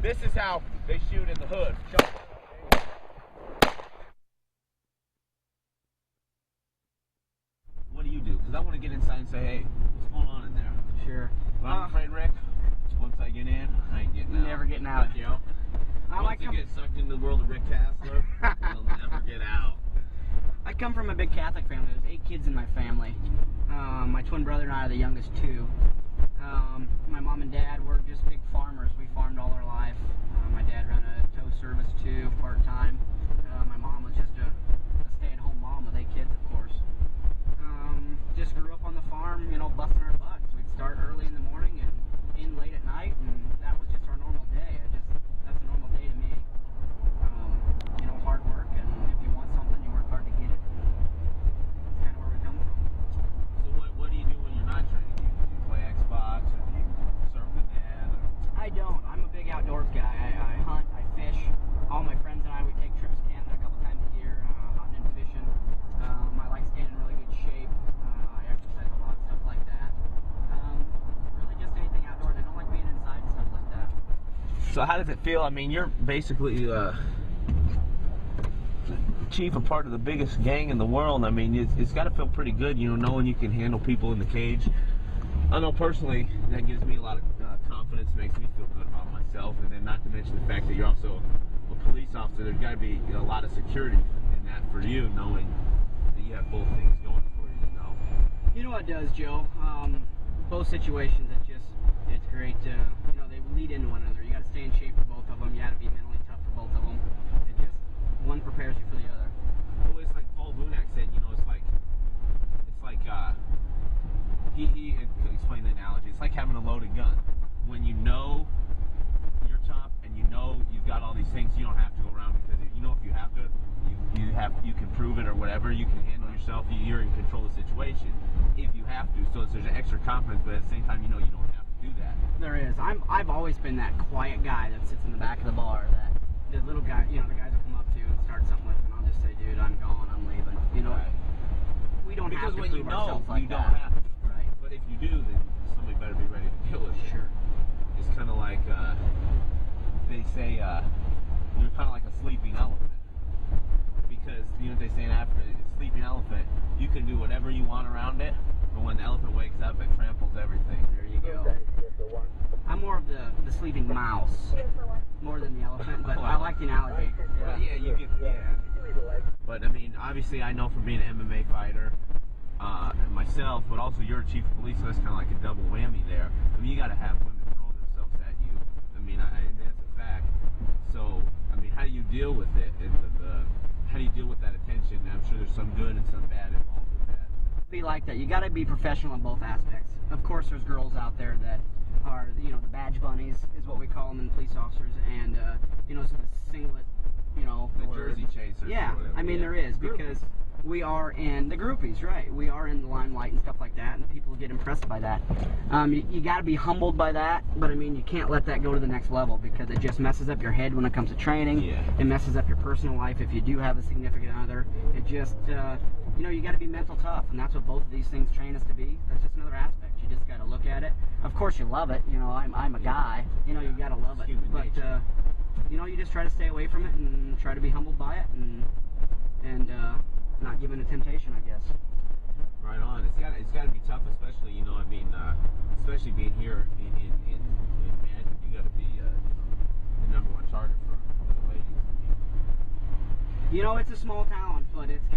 This is how they shoot in the hood. What do you do? Because I want to get inside and say, hey, what's going on in there? Sure. But I'm afraid, Rick, once I get in, I ain't getting out. Never getting out, Joe. Once you get sucked into the world of Rick Tasler, you'll never get out. I come from a big Catholic family. There's 8 kids in my family. My twin brother and I are the youngest 2. My mom and dad were just big farmers. We farmed all our life. My dad ran a tow service too, part-time. My mom was just a stay-at-home mom with 8 kids, of course. Just grew up on the farm, you know, busting our butts. We'd start early in the morning and end late at night, and that was just our normal day. That's a normal day to me. You know, hard work, and if you want something, you work hard to get it. That's kind of where we come from. So what do you do when you're not training? Do you play Xbox, or do you surf with dad? I don't. I'm a big outdoors guy. I hunt, I fish. All my friends and I, we take trips to Canada a couple times a year, hunting and fishing. I like staying in really good shape. I exercise a lot, stuff like that. Really just anything outdoors. I don't like being inside and stuff like that. So how does it feel? I mean, you're basically chief of part of the biggest gang in the world. I mean, it's got to feel pretty good, you know, knowing you can handle people in the cage. I know personally that gives me a lot of confidence, makes me feel good about myself, and then not to mention the fact that you're also a police officer. There's got to be a lot of security in that for you, knowing that you have both things going for you, you know? You know what it does, Joe? Both situations, it's great. You know, they lead into one another. You got to stay in shape for both of them. You got to be mentally tough for both of them. It just, one prepares you for the other. Well, it's like Paul Vunak said, you know, it's like he explained the analogy. It's like having a loaded gun. When you know you're tough and you know you've got all these things, you don't have to go around, because you know if you have to, you can prove it or whatever. You can handle yourself. You're in control of the situation if you have to. So there's an extra confidence, but at the same time, you know you don't have to do that. There is. I've always been that quiet guy that sits in the back of the bar. That the little guy, you know, the guys will come up to and start something with, and I'll just say, dude, I'm gone. I'm leaving. You know, right. We don't because have to when prove you know, ourselves like you that. don't have to. Right. But if you do, then somebody better be ready to deal with it. Sure. It's kind of like they say you're kind of like a sleeping elephant, because you know what they say in Africa, a sleeping elephant, you can do whatever you want around it, but when the elephant wakes up, it tramples everything. There you go. I'm more of the sleeping mouse, more than the elephant, but I like the analogy. But yeah, you get, yeah. But I mean, obviously, I know from being an MMA fighter myself, but also you're a chief of police, so that's kind of like a double whammy there. I mean, you got to have women throwing themselves at you. I mean, that's a fact. So, I mean, how do you deal with it? How do you deal with that attention? I'm sure there's some good and some bad involved with that. Be like that. You got to be professional in both aspects. Of course, there's girls out there that are, you know, the badge bunnies is what we call them in police officers, and you know, so the singlet, you know, the jersey chasers. Yeah, I mean, there is, because we are in the groupies, right? We are in the limelight and stuff like that, and people get impressed by that. You got to be humbled by that, but I mean, you can't let that go to the next level, because it just messes up your head when it comes to training. Yeah. It messes up your personal life if you do have a significant other. It just, you know, you got to be mental tough, and that's what both of these things train us to be. That's just another aspect. You just got to look at it. Of course, you love it. You know, I'm a guy. You know, you got to love it. But you know, you just try to stay away from it and try to be humbled by it, and not give in to temptation, I guess. Right on. It's got to be tough, especially, you know, I mean, especially being here in Manhattan. You got to be the #1 target for the ladies. You know, it's a small town, but it's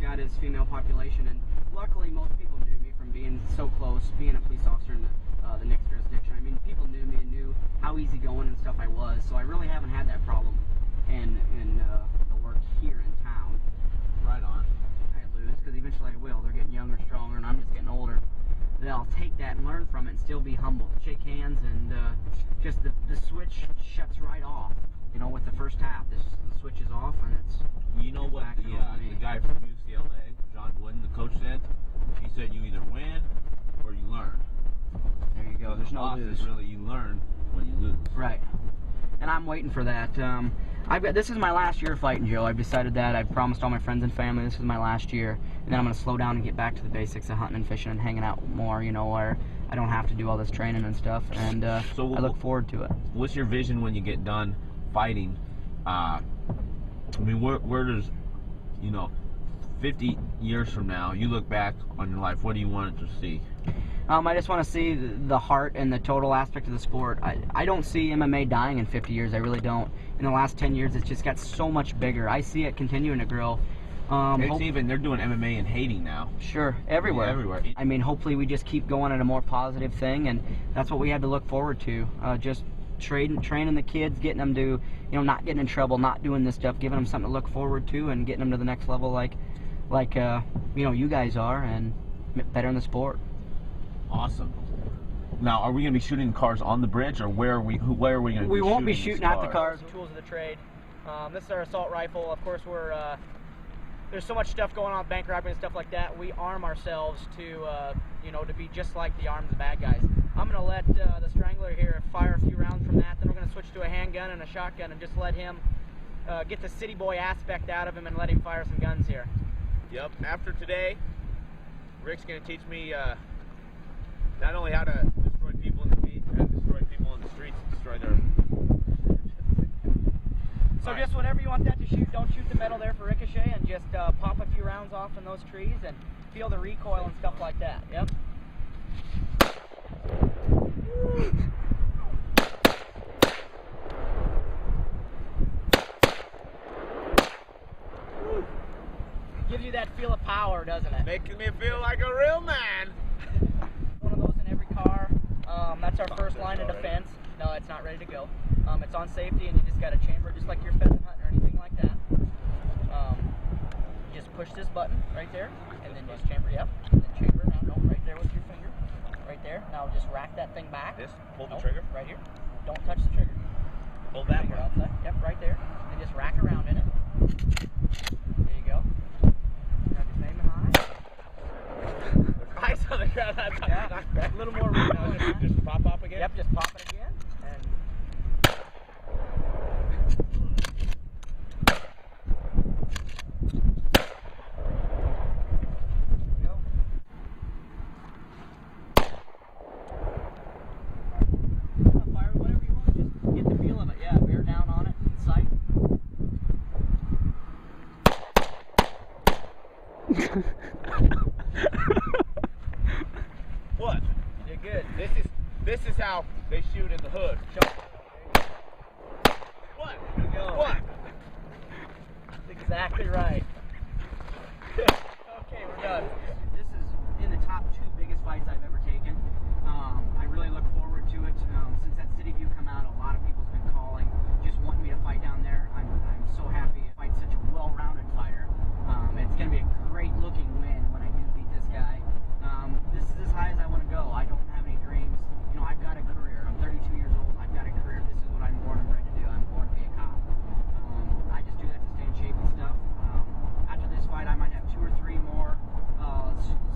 got its female population, and luckily most people knew me from being so close, being a police officer in the next jurisdiction. I mean, people knew me and knew how easygoing and stuff I was, so I really haven't had that problem in the work here in town. Right on. I lose, because eventually I will. They're getting younger, stronger, and I'm just getting older. Then I'll take that and learn from it and still be humble. Shake hands, and just the switch shuts right off. You know, with the first tap, the switch is off, and it's... You know what the guy from UCLA, John Wooden, the coach, said? He said you either win or you learn. There you go. There's no lose. Really, you learn when you lose. Right. And I'm waiting for that. This is my last year fighting, Joe. I've decided that. I've promised all my friends and family this is my last year, and then I'm going to slow down and get back to the basics of hunting and fishing and hanging out more, you know, where I don't have to do all this training and stuff, and So I look forward to it. What's your vision when you get done fighting? I mean, where does, 50 years from now, you look back on your life, what do you want it to see? I just want to see the heart and the total aspect of the sport. I don't see MMA dying in 50 years. I really don't. In the last 10 years, it's just got so much bigger. I see it continuing to grow. They're doing MMA in Haiti now. Sure, everywhere. Yeah, everywhere. I mean, hopefully we just keep going at a more positive thing, and that's what we have to look forward to. Just training the kids, getting them to, not getting in trouble, not doing this stuff, giving them something to look forward to, and getting them to the next level like you guys are, and better in the sport. Awesome. Now, are we going to be shooting cars on the bridge, or where are we going to be shooting? We won't be shooting at the cars. Tools of the trade. This is our assault rifle. Of course, there's so much stuff going on with bank robbery and stuff like that. We arm ourselves to, to be just like the armed bad guys. I'm going to let the Strangler here fire a few rounds from that. Then we're going to switch to a handgun and a shotgun and just let him get the city boy aspect out of him and let him fire some guns here. Yep. After today, Rick's going to teach me not only how to destroy people in the streets, destroy their... So just whenever you want that to shoot, don't shoot the metal there for ricochet, and just pop a few rounds off in those trees and feel the recoil and stuff like that. Yep. Gives you that feel of power, doesn't it? Making me feel like a real man. One of those in every car. That's our first line of defense. No, it's not ready to go. It's on safety, and you just got to chamber it just like you're pheasant hunting or anything like that. Just push this button right there, and then just chamber, yep. And then chamber, now, no, right there with your finger. Right there. Now just rack that thing back. This, hold the trigger. Right here. Don't touch the trigger. Hold that Finger one. outside. Yep, right there. And just rack around in it. There you go. Now just aim it high. Eyes on the ground. Yeah, a little more room now. Just pop up again? Yep, just pop it again. And fire whatever you want, just get the feel of it. Yeah, bear down on it in sight. What? You're good. This is how they shoot in the hood. What? There you go. What? That's exactly right. Okay, we're done. This is in the top 2 biggest fights I've ever taken. I really look forward to it. Since that City View come out, a lot of people's been calling, just wanting me to fight down there. I'm so happy to fight such a well-rounded fighter. It's going to be a great looking win when I do beat this guy. This is as high as I want to go. I don't have any dreams. I've got a career. I'm 32 years old. I've got a career. This is what I'm born and bred to do. I'm born to be a cop. I just do that to stay in shape and stuff. After this fight, I might have 2 or 3 more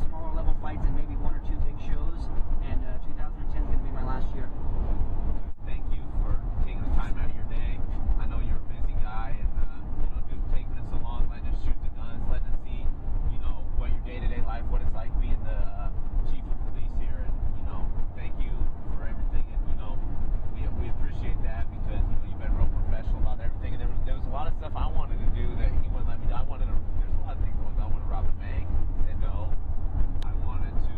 smaller level fights and maybe 1 or 2 big shows. And 2010 is going to be my last year. Thank you for taking the time out of your day. I know you're a busy guy, and taking this along, letting us shoot the guns, letting us see, what your day-to-day life, what it's like being the chief of police here, and thank you for everything. And we appreciate that because you've been real professional about everything. And there was a lot of stuff I wanted to do that he wouldn't let me do. There's a lot of things I wanted to rob a bank. He said no. I wanted to.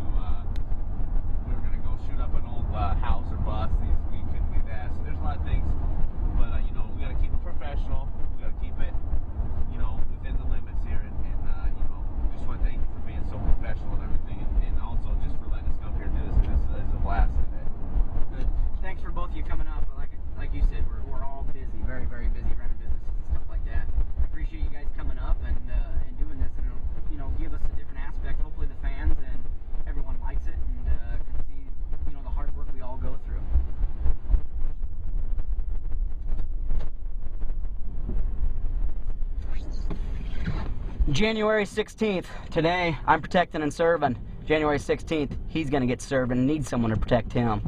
We were gonna go shoot up an old house or bus. We couldn't do that. So there's a lot of things. But we gotta keep it professional. We gotta keep it, within the limits here. And just want to thank you for being so professional and everything, and also just for letting us come here and do this. This is a blast today. Good. Thanks for both of you coming up. Like you said, we're all busy, very, very busy running businesses and stuff like that. I appreciate you guys coming up and doing this, and it'll, give us a different aspect. Hopefully the fans and everyone likes it and can see, the hard work we all go through. January 16th, today I'm protecting and serving. January 16th, he's going to get served and needs someone to protect him.